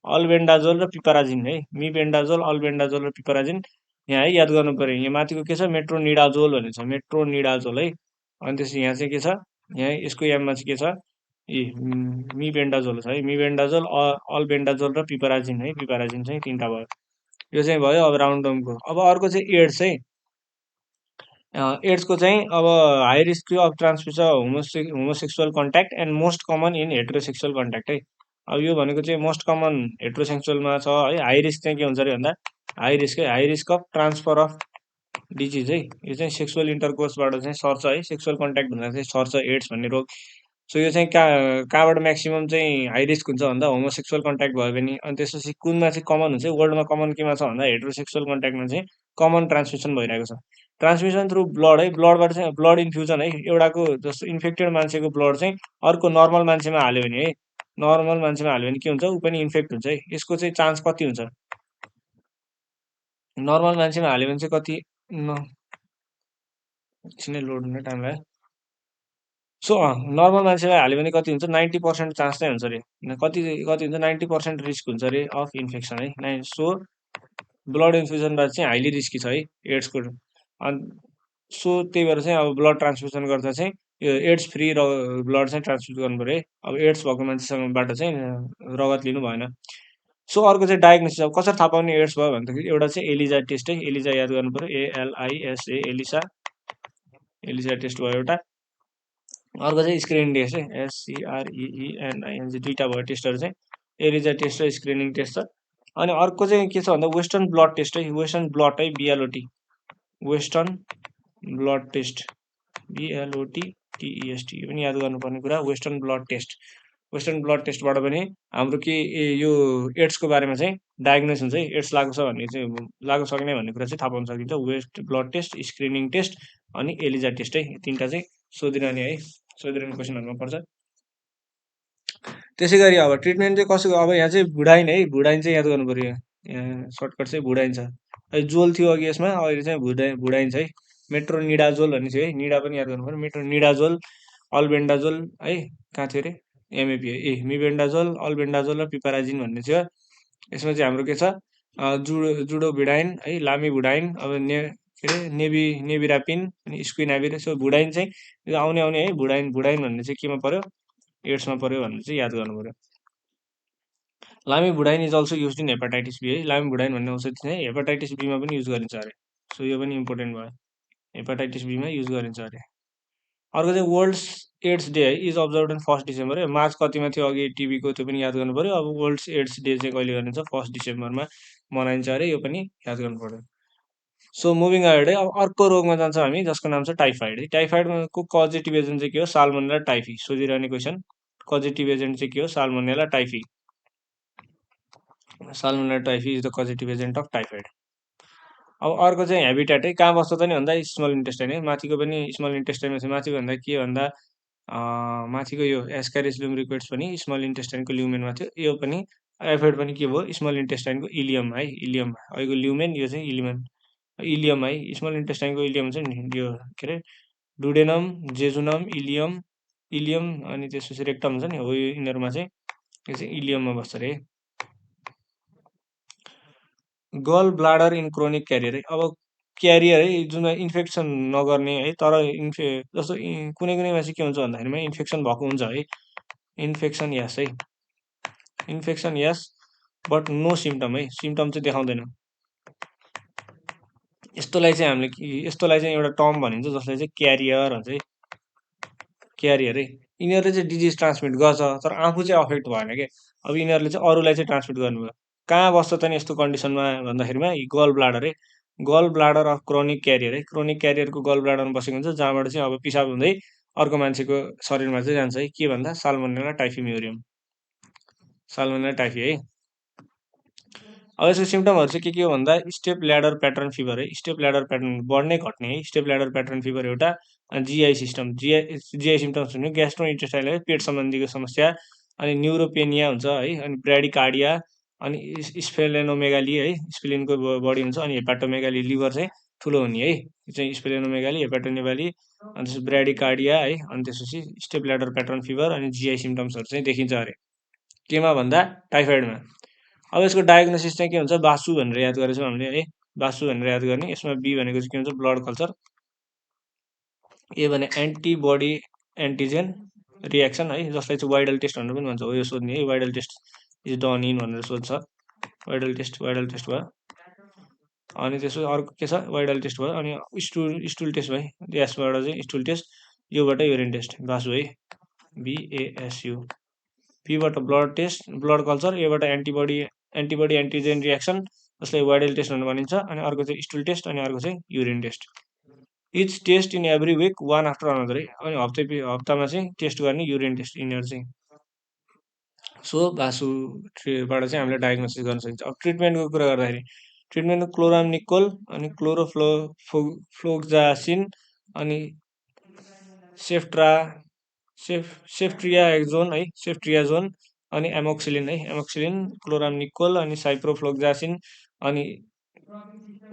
अल्बेन्डाजोल र पिपराजिन है मिबेन्डाजोल अल्बेन्डाजोल र पिपराजिन यहाँ है याद गर्नु पऱ्यो यहाँ माथिको के छ मेट्रोनिडाजोल भन्ने छ मेट्रोनिडाजोल है अनि त्यसपछि यहाँ चाहिँ के छ यहाँ यसको एममा चाहिँ के छ मिबेन्डाजोल छ है मिबेन्डाजोल अल्बेन्डाजोल र पिपराजिन है पिपराजिन चाहिँ तिनवटा भयो यो चाहिँ भयो अब राउन्डमको अब अर्को चाहिँ एड्स है एड्सको चाहिँ अब high risk of transmission homosexual contact and most common in heterosexual contact है अब यो भनेको चाहिँ मोस्ट कमन हेट्रोसेक्सुअलमा छ है हाई रिस्क चाहिँ के हुन्छ अरे भन्दा high risk of transfer of disease है यो चाहिँ सेक्सुअल इन्टरकोर्सबाट चाहिँ सर्छ है सेक्सुअल कन्ट्याक्ट भन्दा चाहिँ सर्छ एड्स भन्ने रोग सो यो चाहिँ कहाँबाट म्याक्सिमम् चाहिँ हाई रिस्क हुन्छ भन्दा होमोसेक्सुअल कन्ट्याक्ट भयो भने अनि त्यसपछि कुनमा चाहिँ कमन हुन्छ वर्ल्डमा कमन केमा छ भन्दा हेट्रोसेक्सुअल कन्ट्याक्टमा चाहिँ कमन ट्रान्समिसन भइरहेको छ ट्रान्समिसन थ्रु ब्लड है ब्लडबाट चाहिँ ब्लड इन्फ्युजन है एउटाको जस्तो इन्फेक्टेड मान्छेको ब्लड चाहिँ अर्को नर्मल मान्छेमा हाल्यो भने है नर्मल मान्छेमा हाल्यो भने के हुन्छ ऊ पनि इन्फेक्ट हुन्छ है यसको चाहिँ चान्स कति हुन्छ नर्मल मान्छेमा हाल्यो भने चाहिँ कति एकछिनै लोड हुन टाइम लाग्यो सो नर्मल मान्छेलाई हाल्यो भने कति हुन्छ 90% चान्स नै हुन्छ अरे कति कति हुन्छ 90% रिस्क हुन्छ अरे अफ इन्फेक्सन है सो ब्लड इन्फ्युजनबाट चाहिँ हाइली रिस्की छ है एड्सको अनि सो त्यही भएर चाहिँ अब ब्लड ट्रान्सफ्युजन गर्दा चाहिँ यो एड्स फ्री ब्लड चाहिँ ट्रान्सफ्युज गर्नु पऱ्यो है अब एड्स भएको मान्छेसँगबाट चाहिँ रगत लिनु भएन सो अर्को चाहिँ डायग्नोसिस अब कसरी थाहा पाउने एड्स भयो भन्दाखेरि एउटा चाहिँ एलिजा टेस्ट है एलिजा याद गर्नु पऱ्यो एएलआइएसए एलिसा टेस्ट भयो एउटा अर्को चाहिँ स्क्रिनिङ टेस्ट है एससिआरइइएनआइएनजी दुईवटा भयो टेस्टहरू चाहिँ एलिजा टेस्ट र स्क्रिनिङ टेस्ट छ अनि अर्को चाहिँ के छ भन्दा वेस्टर्न ब्लड टेस्ट है वेस्टर्न ब्लड है B L O T western blood test B L O T T E S T यो पनि याद गर्नुपर्ने कुरा western blood test western blood टेस्टबाट पनि हाम्रो के यो एड्सको बारेमा चाहिँ डायग्नोस हुन्छ है एड्स लागु छ भन्ने चाहिँ लागु सक्ने भन्ने कुरा चाहिँ थाहा पाउन सकिन्छ west blood test screening test अनि एलिजा टेस्ट है तिनवटा चाहिँ सोधिरहने है सोधिरहने क्वेसनहरूमा पर्छ त्यसै गरी अब ट्रिटमेन्ट चाहिँ कसो अब यहाँ चाहिँ भुडाइन चाहिँ याद गर्नु पऱ्यो यहाँ सर्टकट चाहिँ भुडाइन छ है जोल थियो अघि यसमा अहिले चाहिँ भुडाइन छ है मेट्रोनिडाजोल भन्ने थियो है निडा पनि याद गर्नु पऱ्यो मेट्रोनिडाजोल अल्बेन्डाजोल है कहाँ थियो अरे एमएपी ए मिबेन्डाजोल अल्बेन्डाजोल र पिपराजिन भन्ने थियो यसमा चाहिँ हाम्रो के छ जुडो भिडाइन है लामी भुडाइन अब के अरे नेबिरापिन अनि स्क्विनाबिर सो भुडाइन चाहिँ आउने है भुडाइन भन्ने चाहिँ केमा पर्यो एड्समा पर्यो भनेर चाहिँ याद गर्नु पर्यो lamivudine is also use in hepatitis B है लामी भुडाइन भन्ने औषधि चाहिँ हेपाटाइटिस बीमा पनि युज गरिन्छ अरे सो यो पनि इम्पोर्टेन्ट भयो हेपाटाइटिस बीमा युज गरिन्छ अरे अर्को चाहिँ वर्ल्ड्स एड्स डे है इज अब्जर्भ इन 1 डिसेम्बर है मार्च कतिमा थियो अघि टिभीको त्यो पनि याद गर्नु पऱ्यो अब वर्ल्ड्स एड्स डे चाहिँ कहिले गरिन्छ 1 डिसेम्बरमा मनाइन्छ अरे यो पनि याद गर्नु पऱ्यो सो मुभिङ अहेड है, अब अर्को रोगमा जान्छौँ हामी जसको नाम छ टाइफाइड है। टाइफाइडको कजेटिभ एजेन्ट चाहिँ के हो? Salmonella typhi. सोधिरहने क्वेसन, कजेटिभ एजेन्ट चाहिँ के हो? Salmonella typhi. Salmonella typhi is the causative agent of typhoid. अब अर्को चाहिँ हेबिटेट है, कहाँ बस्छ त नि भन्दा स्मल इन्टेस्टाइन है। माथिको पनि स्मल इन्टेस्टाइनमा छ। माथि भन्दा के भन्दा माथिको यो एस्कारिस लुम्ब्रिकोइड्स पनि स्मल इन्टेस्टाइनको ल्युमेनमा थियो। यो पनि एफोइड पनि के भयो? स्मल इन्टेस्टाइनको इलियम है, इलियम। अहिलेको ल्युमेन, यो चाहिँ इलियम, इलियम है। स्मल इन्टेस्टाइनको इलियम चाहिँ नि यो के अरे डुडेनम, जेजुनम, इलियम, इलियम अनि त्यसपछि रेक्टम हुन्छ नि, हो यो यिनीहरूमा चाहिँ यो चाहिँ इलियममा बस्छ अरे। गल ब्लाडर इन क्रोनिक क्यारियर है। अब क्यारियर है जुन इन्फेक्सन नगर्ने है, तर जस्तो कुनै कुनैमा चाहिँ के हुन्छ भन्दाखेरिमा इन्फेक्सन भएको हुन्छ है। इन्फेक्सन यस है, infection yes but no symptom है, सिम्टम चाहिँ देखाउँदैन। यस्तोलाई चाहिँ हामीले यस्तोलाई चाहिँ एउटा टर्म भनिन्छ जसलाई चाहिँ क्यारियर भन्छ है, क्यारियर है। यिनीहरूले चाहिँ डिजिज ट्रान्समिट गर्छ तर आफू चाहिँ अफेक्ट भएन क्या। अब यिनीहरूले चाहिँ अरूलाई चाहिँ ट्रान्समिट गर्नुभयो। कहाँ बस्छ त नि यस्तो कन्डिसनमा भन्दाखेरिमा गल ब्लाडर है, गल ब्लाडर अफ क्रोनिक क्यारियर है। क्रोनिक क्यारियरको गल ब्लाडरमा बसेको हुन्छ जहाँबाट चाहिँ अब पिसाब हुँदै अर्को मान्छेको शरीरमा चाहिँ जान्छ है। के भन्दा साल्मोनेला टाइफिम्युरियम, साल्मोनेला टाइफी है। अब यसको सिम्टमहरू चाहिँ के हो भन्दा स्टेप ल्याडर प्याटर्न फिभर है। स्टेप ल्याडर प्याटर्न बढ्ने घट्ने है। स्टेप ल्याडर प्याटर्न फिभर एउटा। अनि जिआई सिस्टम, जिआई सिम्टम्स हुने ग्यास्ट्रो इन्टेस्टाइनल है, पेट सम्बन्धीको समस्या। अनि न्युरोपेनिया हुन्छ है, अनि ब्राडिकार्डिया, अनि स्फेलेनोमेगाली है, स्प्लिनको बढी हुन्छ। अनि हेपाटोमेगाली, लिभर चाहिँ ठुलो हुने है, यो चाहिँ स्फेलेनोमेगाली, हेपाटोमेगाली, अनि त्यसपछि ब्राडिकार्डिया है, अनि त्यसपछि स्टेप ल्याडर प्याटर्न फिभर अनि जिआई सिम्टम्सहरू चाहिँ देखिन्छ अरे। केमा भन्दा टाइफाइडमा। अब यसको डायग्नोसिस चाहिँ के हुन्छ? बासु भनेर याद गरेछौँ हामीले है, बासु भनेर याद गर्ने। यसमा बी भनेको चाहिँ के हुन्छ? Blood culture. ए भने एन्टिबडी एन्टिजेन रियाक्सन है, जसलाई चाहिँ वाइडल टेस्ट भनेर पनि भन्छ। हो यो सोध्ने है, Widal test is done in भनेर सोध्छ। वाइडल टेस्ट भयो। अनि त्यसो अर्को के छ? वाइडल टेस्ट भयो। अनि स्टुल टेस्ट भयो, यसबाट चाहिँ स्टुल टेस्ट, योबाट युरिन टेस्ट, बासु है, बिएएसयु। पीबाट ब्लड टेस्ट, ब्लड कल्चर, एबाट एन्टिबडी एन्टिजेन रियाक्सन, जसलाई वाइडल टेस्ट भनेर भनिन्छ। अनि अर्को चाहिँ स्टुल टेस्ट, अनि अर्को चाहिँ urine test. Each test in every week one after another है, अनि हप्तामा चाहिँ टेस्ट गर्ने युरिन टेस्ट यिनीहरू चाहिँ। सो बासुबाट चाहिँ हामीले डायग्नोसिस गर्न सकिन्छ। अब ट्रिटमेन्टको कुरा गर्दाखेरि ट्रिटमेन्टको क्लोरामनिकोल, अनि फ्लोक्जासिन, अनि सेफ्ट्रा सेफ्ट्रियाजोन है, सेफ्ट्रियाजोन, अनि एमोक्सिलिन है, एमोक्सिलिन, क्लोरामनिकोल, अनि साइप्रोफ्लोक्जासिन, अनि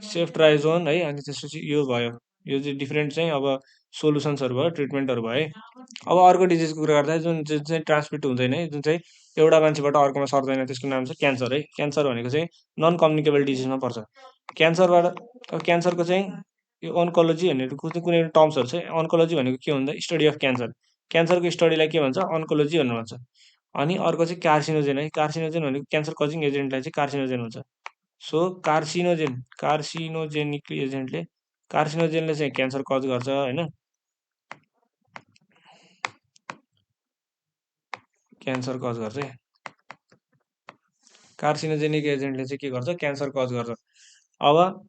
सेफ्ट्राइजोन है। अनि त्यसपछि यो भयो, यो चाहिँ डिफ्रेन्ट चाहिँ अब सोलुसन्सहरू भयो, ट्रिटमेन्टहरू भयो है। अब अर्को डिजिजको कुरा गर्दा जुन जुन चाहिँ ट्रान्समिट हुँदैन है, जुन चाहिँ एउटा मान्छेबाट अर्कोमा सर्दैन, त्यसको नाम चाहिँ क्यान्सर है। क्यान्सर भनेको चाहिँ नन कम्युनिकेबल डिजिजमा पर्छ। क्यान्सरबाट अब क्यान्सरको चाहिँ यो ओन्कोलोजी भन्ने कुनै टर्म्सहरू चाहिँ, ओन्कोलोजी भनेको के भन्दा स्टडी अफ क्यान्सर, क्यान्सरको स्टडीलाई के भन्छ? ओन्कोलोजी भनेर भन्छ। अनि अर्को चाहिँ कार्सिनोजेन है, कार्सिनोजेन भनेको क्यान्सर कजिङ एजेन्टलाई चाहिँ कार्सिनोजेन भन्छ। सो कार्सिनोजेनिक एजेन्टले, कार्सिनोजेनले चाहिँ क्यान्सर कज गर्छ होइन, क्यान्सर कज गर्छ है। कार्सिनोजेनिक एजेन्टले चाहिँ के गर्छ? क्यान्सर कज गर्छ। अब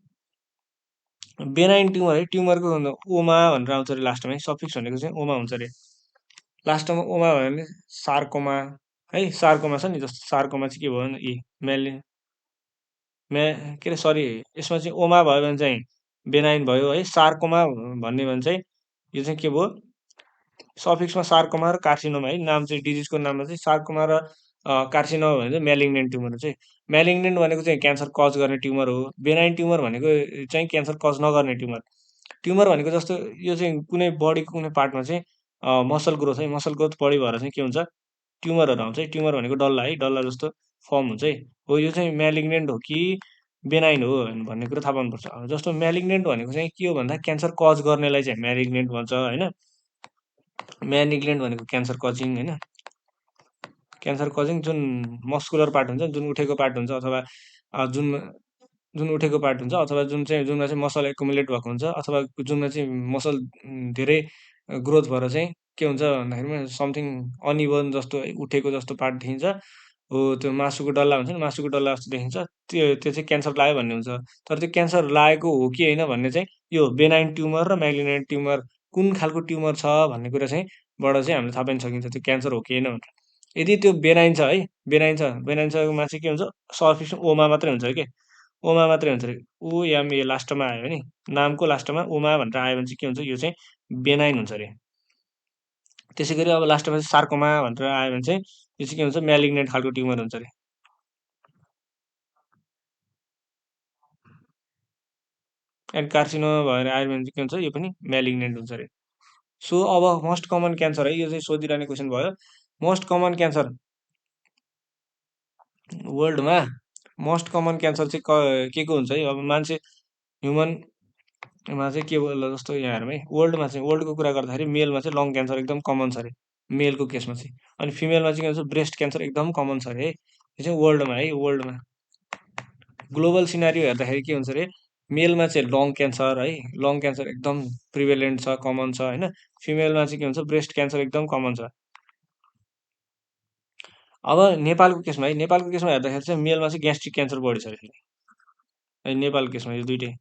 बेनाइन ट्युमर है, ट्युमरको ओमा भनेर आउँछ अरे लास्टमा है, सफिक्स भनेको चाहिँ ओमा हुन्छ अरे। लास्टमा ओमा भयो भने सार्कोमा है, सार्कोमा छ नि, जस्तो सार्कोमा चाहिँ के भयो भने के अरे सरी, यसमा चाहिँ ओमा भयो भने चाहिँ बेनाइन भयो है। सार्कोमा भन्ने भने चाहिँ यो चाहिँ के भयो? सफिक्समा सार्कोमा र कार्सिनोमा है, नाम चाहिँ डिजिजको नाममा चाहिँ सार्कोमा र कार्सिनोमा भने चाहिँ म्यालिग्नेन्ट ट्युमर चाहिँ। म्यालिग्नेन्ट भनेको चाहिँ क्यान्सर कज गर्ने ट्युमर हो। बेनाइन ट्युमर भनेको चाहिँ क्यान्सर कज नगर्ने ट्युमर। ट्युमर भनेको जस्तो यो चाहिँ कुनै बडीको कुनै पार्टमा चाहिँ मसल ग्रोथ है, मसल ग्रोथ बढी भएर चाहिँ के हुन्छ? ट्युमरहरू आउँछ है। ट्युमर भनेको डल्ला है, डल्ला जस्तो फर्म हुन्छ है। हो यो चाहिँ म्यालिग्नेन्ट हो कि बेनाइन हो भन्ने कुरा थाहा पाउनुपर्छ। जस्तो म्यालिग्नेन्ट भनेको चाहिँ के हो भन्दा क्यान्सर कज गर्नेलाई चाहिँ म्यालिग्नेन्ट भन्छ होइन। म्यालिग्नेन्ट भनेको क्यान्सर कजिङ होइन, क्यान्सर कजिङ जुन मस्कुलर पार्ट हुन्छ, जुन उठेको पार्ट हुन्छ, अथवा जुन जुन उठेको पार्ट हुन्छ, अथवा जुनमा चाहिँ मसल एकुमुलेट भएको हुन्छ, अथवा जुनमा चाहिँ मसल धेरै ग्रोथ भएर चाहिँ के हुन्छ भन्दाखेरिमा समथिङ अनइभन जस्तो है, उठेको जस्तो पार्ट देखिन्छ। हो त्यो मासुको डल्ला हुन्छ नि, मासुको डल्ला जस्तो देखिन्छ, त्यो त्यो चाहिँ क्यान्सर लाग्यो भन्ने हुन्छ। तर त्यो क्यान्सर लागेको हो कि होइन भन्ने चाहिँ यो बेनाइन ट्युमर र म्यालिग्नेन्ट ट्युमर कुन खालको ट्युमर छ भन्ने कुरा चाहिँ बाट चाहिँ हामीले थाहा पाइन सकिन्छ त्यो क्यान्सर हो कि होइन भनेर। यदि त्यो बेनाइन छ है, बेनाइन छमा चाहिँ के हुन्छ, सर्फेस ओमा मात्रै हुन्छ के, ओमा मात्रै हुन्छ अरे। ओएमए लास्टमा आयो भने, नामको लास्टमा ओमा भनेर आयो भने चाहिँ के हुन्छ, यो चाहिँ बेनाइन हुन्छ अरे। त्यसै गरी अब लास्टमा चाहिँ सार्कोमा भनेर आयो भने चाहिँ यो चाहिँ के हुन्छ, म्यालिग्नेन्ट खालको ट्युमर हुन्छ अरे। एन्ड कार्सिनोमा भएर आयो भने चाहिँ के हुन्छ, यो पनि म्यालिग्नेन्ट हुन्छ अरे। सो अब मोस्ट कमन क्यान्सर है, यो चाहिँ सोधिरहने क्वेसन भयो। मोस्ट कमन क्यान्सर वर्ल्डमा, मोस्ट कमन क्यान्सर चाहिँ के को हुन्छ है, अब मान्छे ह्युमनमा चाहिँ के बोल्दा जस्तो यहाँ हेरौँ है, वर्ल्डमा चाहिँ, वर्ल्डको कुरा गर्दाखेरि मेलमा चाहिँ लङ क्यान्सर एकदम कमन छ अरे, मेलको केसमा चाहिँ। अनि फिमेलमा चाहिँ के भन्छ, ब्रेस्ट क्यान्सर एकदम कमन छ अरे है, यो चाहिँ वर्ल्डमा है, वर्ल्डमा ग्लोबल सिनारियो हेर्दाखेरि के हुन्छ अरे, मेलमा चाहिँ लङ क्यान्सर है, लङ क्यान्सर एकदम प्रिभेलेन्ट छ, कमन छ होइन। फिमेलमा चाहिँ के हुन्छ, ब्रेस्ट क्यान्सर एकदम कमन छ। अब नेपालको केसमा है, नेपालको केसमा हेर्दाखेरि चाहिँ मेलमा चाहिँ ग्यास्ट्रिक क्यान्सर बढी छ अरे है, नेपालको केसमा यो दुइटै।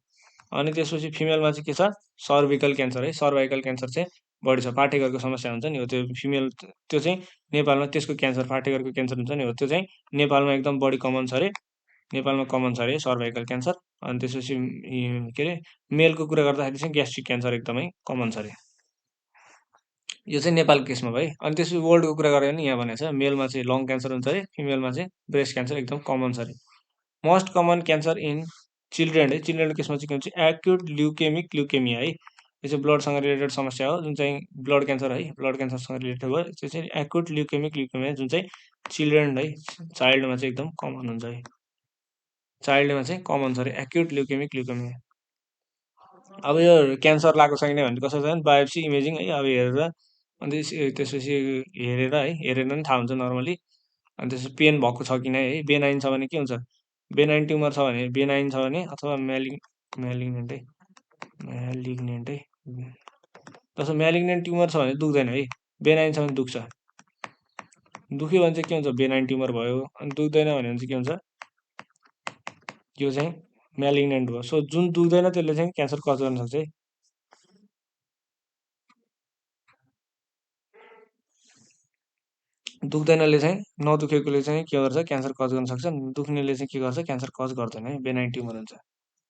अनि त्यसपछि फिमेलमा चाहिँ के छ, सर्भिकल क्यान्सर है, सर्भाइकल क्यान्सर चाहिँ बढी छ। पाठेघरको समस्या हुन्छ नि हो त्यो फिमेल, त्यो चाहिँ नेपालमा त्यसको क्यान्सर, पाठेघरको क्यान्सर हुन्छ नि हो त्यो चाहिँ नेपालमा एकदम बढी कमन छ अरे, नेपालमा कमन छ अरे सर्भाइकल क्यान्सर। अनि त्यसपछि के अरे, मेलको कुरा गर्दाखेरि चाहिँ ग्यास्ट्रिक क्यान्सर एकदमै कमन छ अरे। यो चाहिँ नेपालको केसमा भयो है। अनि त्यसपछि वर्ल्डको कुरा गऱ्यो भने यहाँ भनेको छ, मेलमा चाहिँ लङ क्यान्सर हुन्छ अरे, फिमेलमा चाहिँ ब्रेस्ट क्यान्सर एकदम कमन छ अरे। Most common cancer in children है, चिल्ड्रेनको केसमा चाहिँ के हुन्छ, एक्युट ल्युकेमिक ल्युकेमिया है, यो चाहिँ ब्लडसँग रिलेटेड समस्या हो, जुन चाहिँ ब्लड क्यान्सर है, ब्लड क्यान्सरसँग रिलेटेड भयो, त्यो चाहिँ एक्युट ल्युकेमिक ल्युकेमिया, जुन चाहिँ चिल्ड्रेन है, चाइल्डमा चाहिँ एकदम कमन हुन्छ है, चाइल्डमा चाहिँ कमन छ अरे एक्युट ल्युकेमिक ल्युकेमिया। अब यो क्यान्सर लागेको छैन भने कसो छ भने बायोप्सी इमेजिङ है, अब हेरेर अनि त्यसपछि हेरेर है, हेरेर पनि थाहा हुन्छ नर्मली। अनि त्यसपछि पेन भएको छ कि नै है, बेनाइन छ भने के हुन्छ, बेनाइन ट्युमर छ भने, बेनाइन छ भने अथवा म्यालिग्नेन्ट है, म्यालिग्नेन्ट है, जस्तो म्यालिग्नेन्ट ट्युमर छ भने दुख्दैन है, बेनाइन छ भने दुख्छ। दुख्यो भने चाहिँ के हुन्छ, बेनाइन ट्युमर भयो। अनि दुख्दैन भने चाहिँ के हुन्छ, यो चाहिँ म्यालिग्नेन्ट भयो। सो जुन दुख्दैन त्यसले चाहिँ क्यान्सर कज गर्न सक्छ है। दुख्दैनले चाहिँ, नदुखेकोले चाहिँ के गर्छ, क्यान्सर कज गर्न सक्छ। दुख्नेले चाहिँ के गर्छ, क्यान्सर कज गर्दैन है, बेनाइन ट्युमर हुन्छ।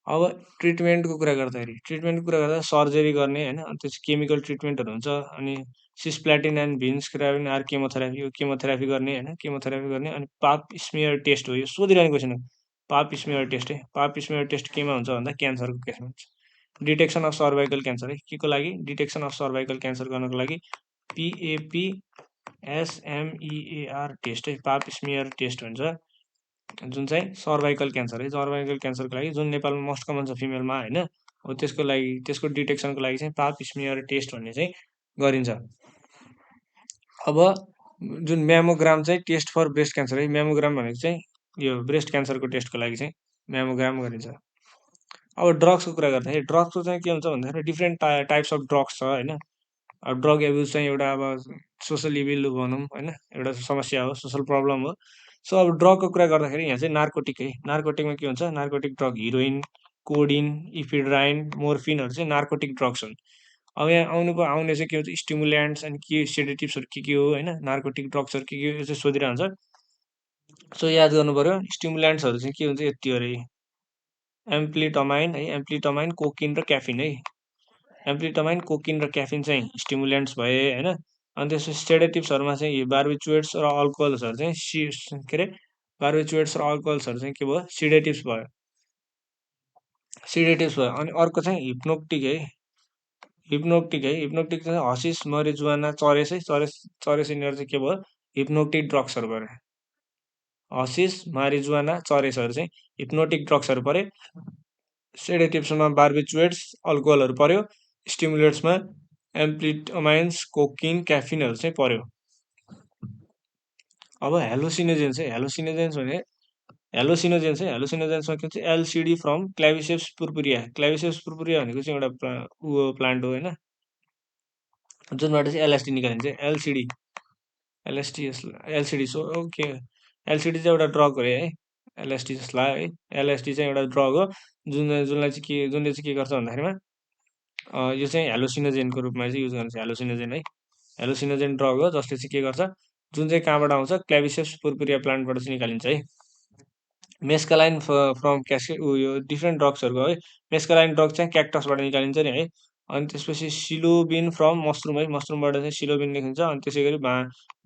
अब ट्रिटमेन्टको कुरा गर्दाखेरि, ट्रिटमेन्टको कुरा गर्दा सर्जरी गर्ने होइन, अनि त्यसपछि केमिकल ट्रिटमेन्टहरू हुन्छ। अनि सिस्प्लाटिन एन्ड भिन्सक्राबिन आर केमोथेरापी, यो केमोथेरापी गर्ने होइन, केमोथेरापी गर्ने। अनि पाप स्मियर टेस्ट हो, यो सोधिरहने क्वेसन हो, पाप स्मियर टेस्ट है। पाप स्मियर टेस्ट केमा हुन्छ भन्दा क्यान्सरको केसमा हुन्छ। डिटेक्सन अफ सर्भाइकल क्यान्सर है, के को लागि, डिटेक्सन अफ सर्भाइकल क्यान्सर गर्नको लागि पिएपी एसएमइएआर टेस्ट है, पाप स्मियर टेस्ट भन्छ, जुन चाहिँ सर्भाइकल क्यान्सर है, सर्भाइकल क्यान्सरको लागि, जुन नेपालमा मोस्ट कमन छ फिमेलमा होइन। हो त्यसको लागि, त्यसको डिटेक्सनको लागि चाहिँ पाप स्मियर टेस्ट भन्ने चाहिँ गरिन्छ। अब जुन म्यामोग्राम चाहिँ टेस्ट फर ब्रेस्ट क्यान्सर है, म्यामोग्राम भनेको चाहिँ यो ब्रेस्ट क्यान्सरको टेस्टको लागि चाहिँ म्यामोग्राम गरिन्छ। अब ड्रग्सको कुरा गर्दाखेरि, ड्रग्सको चाहिँ के हुन्छ भन्दाखेरि डिफ्रेन्ट टाइप्स अफ ड्रग्स छ होइन। अब ड्रग एब्युज चाहिँ एउटा अब सोसल इभिल भनौँ होइन, एउटा समस्या हो, सोसल प्रब्लम हो। सो अब ड्रगको कुरा गर्दाखेरि यहाँ चाहिँ नार्कोटिक है, नार्कोटिकमा के हुन्छ, नार्कोटिक ड्रग हिरोइन, कोडिन, इफिड्राइन, मोर्फिनहरू चाहिँ नार्कोटिक ड्रग्स हुन्। अब यहाँ आउने चाहिँ के हुन्छ, स्टिमुल्यान्ट्स अनि के सेडेटिभ्सहरू के हो होइन, नार्कोटिक ड्रग्सहरू के हो, यो चाहिँ सोधिरहन्छ। सो याद गर्नु पऱ्यो, स्टिमुल्यान्ट्सहरू चाहिँ के हुन्छ, यति अरे, एम्प्लिटमाइन है, एम्प्लिटमाइन, कोकिन र क्याफिन है। एम्प्लिटमाइन, कोकिन र क्याफिन चाहिँ स्टिमुलेन्ट्स भए होइन। अनि त्यसपछि सेडेटिभ्सहरूमा चाहिँ बार्बिचुएट्स र अल्कोहल्सहरू चाहिँ के अरे, बार्बिचुएट्स र अल्कोहल्सहरू चाहिँ के भयो, सिडेटिभ्स भयो, सिडेटिभ्स भयो। अनि अर्को चाहिँ हिप्नोक्टिक है, हिप्नोक्टिक है, हिप्नोक्टिक चाहिँ हसिस, मरिजुवाना, चरेस है, चरेस यिनीहरू चाहिँ के भयो, हिप्नोक्टिक ड्रग्सहरू पऱ्यो। हसिस, मारिजुवाना, चरेसहरू चाहिँ हिप्नोटिक ड्रग्सहरू परे। सेडेटिभ्समा बार्बिचुएट्स, अल्कोहलहरू पर्यो। स्टिमुलेट्समा एम्प्लिटमाइन्स, कोकिन, क्याफिनहरू चाहिँ पर्यो। अब हेलोसिनोजेन्स है, हेलोसिनोजेन्स भने हेलोसिनोजेन्स है, हेलोसिनोजेन्समा के हुन्छ, एलसिडी फ्रम क्ल्याभिसेप्स पुर्पुरिया, क्ल्याभिसेप्स पुर्पुरिया भनेको चाहिँ एउटा प्लान्ट हो होइन, जुनबाट चाहिँ एलएसडी निकालिन्छ, LCD, LSD, LCD. So okay, LCD चाहिँ एउटा ड्रग हो है, एलएसडी जसलाई है, एलएसडी चाहिँ एउटा ड्रग हो जुनले चाहिँ के गर्छ भन्दाखेरिमा यो चाहिँ हेलोसिनोजेनको रूपमा चाहिँ युज गर्छ, हेलोसिनोजेन है, हेलोसिनोजेन ड्रग हो जसले चाहिँ के गर्छ, जुन चाहिँ कहाँबाट आउँछ, क्ल्याभिसेप्स पुर्पुरिया प्लान्टबाट चाहिँ निकालिन्छ है। मेस्कालाइन फ्रम क्यास्के यो डिफ्रेन्ट ड्रग्सहरूको है, मेस्कालाइन ड्रग चाहिँ क्याक्टसबाट निकालिन्छ नि है। अनि त्यसपछि सिलोबिन फ्रम मसरुम है, मसरुमबाट चाहिँ सिलोबिन निकालिन्छ। अनि त्यसै गरी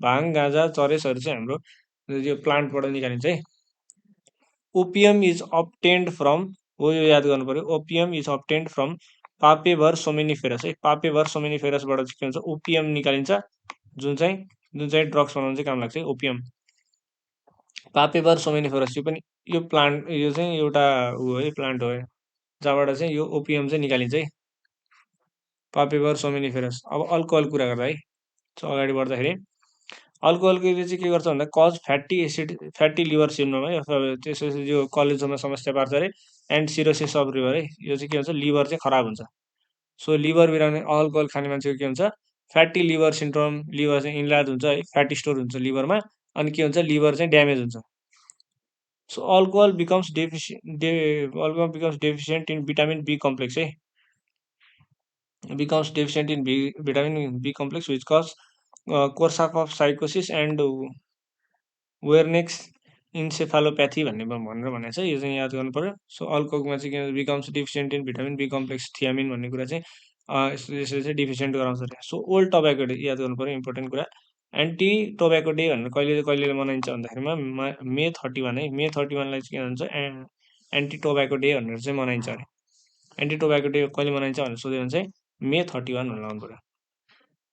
भाङ गाँजा चरेसहरू चाहिँ हाम्रो यो प्लान्टबाट निकालिन्छ है। ओपियम इज अप्टेन्ड फ्रम, हो यो याद गर्नु पर्यो, ओपियम इज अप्टेन्ड फ्रम पापेभर सोमेनिफेरस है, पापेभर सोमेनिफेरसबाट चाहिँ के हुन्छ, ओपियम निकालिन्छ, जुन चाहिँ ड्रग्स बनाउनु चाहिँ काम लाग्छ है, ओपियम। पापेभर सोमेनिफेरस यो प्लान्ट, यो चाहिँ एउटा ऊ है, प्लान्ट हो है, जहाँबाट चाहिँ यो ओपियम चाहिँ निकालिन्छ है, पापेभर सोमेनिफेरस। अब अल्कोहल कुरा गर्दा है, अगाडि बढ्दाखेरि अल्कोहलको चाहिँ के गर्छ भन्दा कज फ्याटी लिभर सिन्ड्रोम है, अथवा त्यसपछि यो कलेजोमा समस्या पार्छ अरे, एन्ड सिरोसिस अफ लिभर है, यो चाहिँ के हुन्छ, लिभर चाहिँ खराब हुन्छ। सो लिभर बिराउने अल्कोहल खाने मान्छेको के हुन्छ, फ्याटी लिभर सिन्ड्रोम, लिभर चाहिँ इन्लाज हुन्छ है, फ्याटी स्टोर हुन्छ लिभरमा, अनि के हुन्छ, लिभर चाहिँ ड्यामेज हुन्छ। So alcohol becomes deficient in vitamin B complex है, becomes deficient in vitamin B complex, which cause Korsakoff साइकोसिस एन्ड वेयरनेक्स इन्सेफालोप्याथी भनेर भनेको छ, यो चाहिँ याद गर्नु पर्यो। सो अल्कोहलमा चाहिँ के becomes deficient in vitamin B complex, thiamine भन्ने कुरा चाहिँ यसले चाहिँ डिफिसियन्ट गराउँछ अरे। सो ओल्ड टोब्याको डे याद गर्नु पर्यो, इम्पोर्टेन्ट कुरा। एन्टी टोब्याको डे भनेर कहिले मनाइन्छ भन्दाखेरिमा मे 31 है, मे 31लाई चाहिँ के भन्छ, एन्टी टोब्याको डे भनेर चाहिँ मनाइन्छ अरे। एन्टी टोब्याको डे कहिले मनाइन्छ भनेर सोध्यो भने चाहिँ मे 31 भनेर लाउनु पर्यो।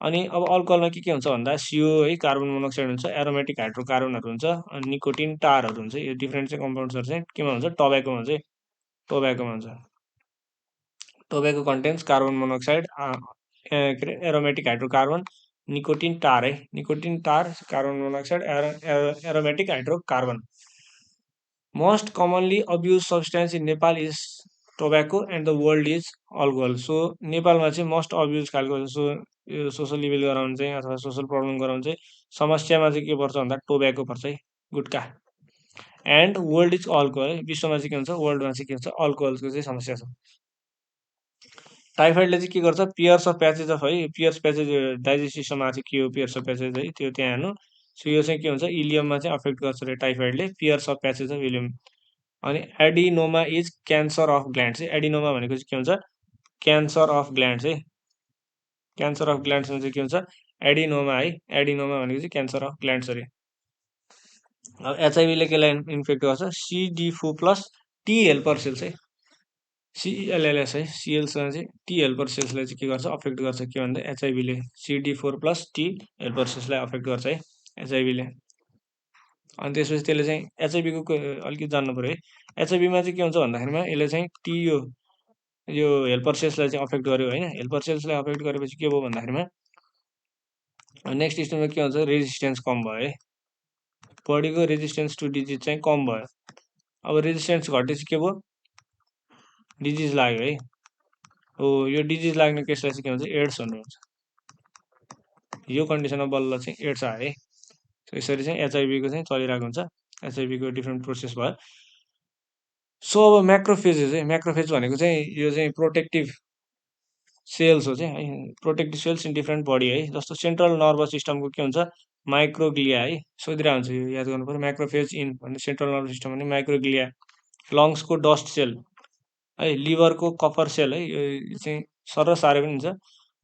अनि अब अल्कोहलमा के हुन्छ भन्दा CO है, कार्बन मोनोक्साइड हुन्छ, एरोमेटिक हाइड्रोकार्बनहरू हुन्छ, अनि निकोटिन टारहरू हुन्छ। यो डिफ्रेन्ट चाहिँ कम्पाउन्ड्सहरू चाहिँ केमा हुन्छ, टोब्याकोमा हुन्छ है, टोब्याकोमा हुन्छ। टोब्याको कन्टेन्स कार्बन मोनोक्साइड, के अरे एरोमेटिक हाइड्रोकार्बन, निकोटिन टार है, nicotine tar, carbon monoxide, aromatic hydrocarbon. Most commonly abuse substance in Nepal is tobacco and the world is alcohol. So नेपालमा चाहिँ मोस्ट अब्युज खालको यो सोसल इभिल गराउनु चाहिँ अथवा सोसल प्रब्लम गराउनु चाहिँ समस्यामा चाहिँ के पर्छ भन्दा टोब्याको पर्छ है, gutka. And world is alcohol है, विश्वमा चाहिँ के हुन्छ, वर्ल्डमा चाहिँ के हुन्छ, अल्कोहलको चाहिँ समस्या छ। टाइफाइडले चाहिँ के गर्छ, पियर्स अफ प्याचेज अफ है, पियर्स प्याचेज डाइजेस्ट सिस्टममा चाहिँ के हो, पियर्स अफ प्याचेज है, त्यो त्यहाँ हेर्नु। सो यो चाहिँ के हुन्छ, इलियममा चाहिँ अफेक्ट गर्छ अरे टाइफाइडले, पियर्स अफ प्याचेज अफ इलियम। अनि adenoma is cancer of glands है, एडिनोमा भनेको चाहिँ के हुन्छ, क्यान्सर अफ ग्ल्यान्ड्स है, क्यान्सर अफ ग्ल्यान्ड्समा चाहिँ के हुन्छ, एडिनोमा है, एडिनोमा भनेको चाहिँ क्यान्सर अफ ग्ल्यान्ड्स अरे। अब एचआइभीले केलाई इन्फेक्ट गर्छ, CD4+ टी हेल्पर सेल्स है, CELLS है, सिएलसँग चाहिँ टी हेल्पर सेल्सलाई चाहिँ के गर्छ, अफेक्ट गर्छ, के भन्दा एचआइभीले CD4+ टी हेल्पर सेल्सलाई अफेक्ट गर्छ है, एचआइभीले। अनि त्यसपछि त्यसले चाहिँ एचआइभीको अलिकति जान्नु पर्यो है, एचआइभीमा चाहिँ के हुन्छ भन्दाखेरिमा यसले चाहिँ यो हेल्पर सेल्सलाई चाहिँ अफेक्ट गर्यो होइन, हेल्पर सेल्सलाई अफेक्ट गरेपछि के भयो भन्दाखेरिमा नेक्स्ट स्टेजमा के हुन्छ, रेजिस्टेन्स कम भयो है, बडीको रेजिस्टेन्स टु डिजिज चाहिँ कम भयो। अब रेजिस्टेन्स घटेपछि के भयो, डिजिज लाग्यो है, हो यो डिजिज लाग्ने केसलाई चाहिँ के भन्छ, एड्स भन्नुहुन्छ। यो कन्डिसनमा बल्ल चाहिँ एड्स आयो है। यसरी चाहिँ एचआइभीको चाहिँ चलिरहेको हुन्छ, एचआइभीको डिफ्रेन्ट प्रोसेस भयो। सो अब म्याक्रोफेजेस है, म्याक्रोफेज भनेको चाहिँ यो चाहिँ प्रोटेक्टिभ सेल्स हो चाहिँ है, protective cells in different body है, जस्तो सेन्ट्रल नर्भस सिस्टमको के हुन्छ, माइक्रोग्लिया है, सोधिरहेको हुन्छ, यो याद गर्नु पर्यो, म्याक्रोफेज इन भन्ने सेन्ट्रल नर्भस सिस्टम भने माइक्रोग्लिया। लङ्सको डस्ट सेल है, लिभरको कपर सेल है, यो चाहिँ सरर सारे पनि हुन्छ,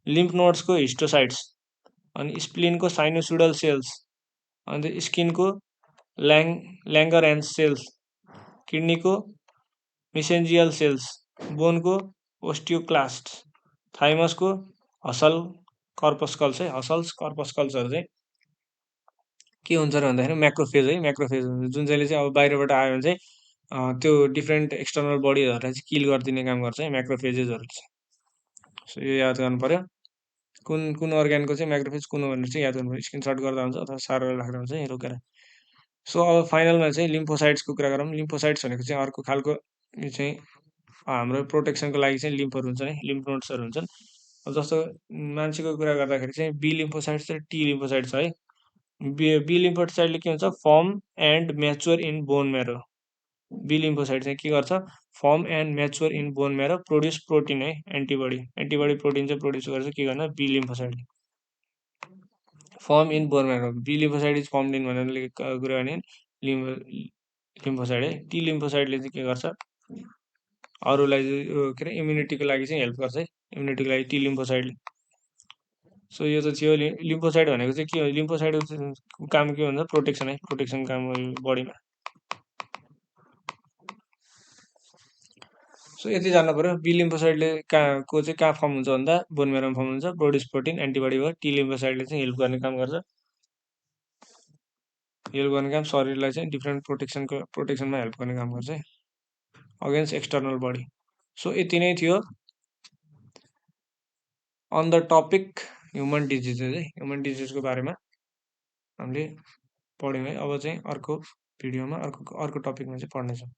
लिम्फ नोड्सको हिस्टोसाइट्स, अनि स्प्लिनको साइनोसुडल सेल्स, अन्त स्किनको ल्याङ्गरह्यान्स सेल्स, किडनीको मेसेन्जियल सेल्स, बोनको ओस्टियोक्लास्ट, थाइमसको हसल कर्पस्कल्स है, हसल्स कर्पस्कल्सहरू चाहिँ के हुन्छ र भन्दाखेरि म्याक्रोफेज है, म्याक्रोफेज हुन्छ, जुन चाहिँले चाहिँ अब बाहिरबाट आयो भने चाहिँ त्यो डिफ्रेन्ट एक्सटर्नल बडीहरूलाई चाहिँ किल गरिदिने काम गर्छ है, म्याक्रोफेजेसहरू चाहिँ। सो यो याद गर्नु पर्यो, कुन अर्ग्यानको चाहिँ म्याक्रोफेज कुन हो भनेर चाहिँ याद गर्नु पर्यो, स्क्रिनसट गर्दा हुन्छ अथवा सारो राख्दा हुन्छ है रोकेर। सो अब फाइनलमा चाहिँ लिम्फोसाइट्सको कुरा गरौँ। लिम्फोसाइट्स भनेको चाहिँ अर्को खालको यो चाहिँ हाम्रो प्रोटेक्सनको लागि चाहिँ लिम्फहरू हुन्छन् है, लिम्फ नोड्सहरू हुन्छन्। अब जस्तो मान्छेको कुरा गर्दाखेरि चाहिँ बी लिम्फोसाइट्स र टी लिम्फोसाइट्स है, बी लिम्फोसाइटले के हुन्छ form and mature in bone marrow. B lymphocyte चाहिँ के गर्छ form and mature in bone marrow produce protein है एन्टिबडी एन्टिबडी प्रोटिन चाहिँ प्रोड्युस गर्छ के गर्न बी लिम्फोसाइटले form in bone marrow B lymphocyte is form in भनेर कुरा भने लिम्फोसाइट है टी लिम्फोसाइटले चाहिँ के गर्छ अरूलाई के अरे इम्युनिटीको लागि चाहिँ हेल्प गर्छ है इम्युनिटीको लागि टी लिम्फोसाइटले सो यो चाहिँ थियो लिम्फोसाइट भनेको चाहिँ के हो लिम्फोसाइटको काम के भन्छ प्रोटेक्सन है प्रोटेक्सन काम बडीमा सो यति जान्नु पर्यो बी लिम्फोसाइटले को चाहिँ कहाँ फर्म हुन्छ भन्दा बोन मेरोमा फर्म हुन्छ प्रोड्युस प्रोटिन एन्टिबडी भयो टी लिम्फोसाइटले चाहिँ हेल्प गर्ने काम गर्छ हेल्प गर्ने काम शरीरलाई चाहिँ डिफ्रेन्ट प्रोटेक्सनमा हेल्प गर्ने काम गर्छ है अगेन्स्ट एक्सटर्नल बडी सो यति नै थियो on the topic human diseases है ह्युमन डिजिजको बारेमा हामीले पढ्यौँ है अब चाहिँ अर्को भिडियोमा अर्को टपिकमा चाहिँ पढ्नेछौँ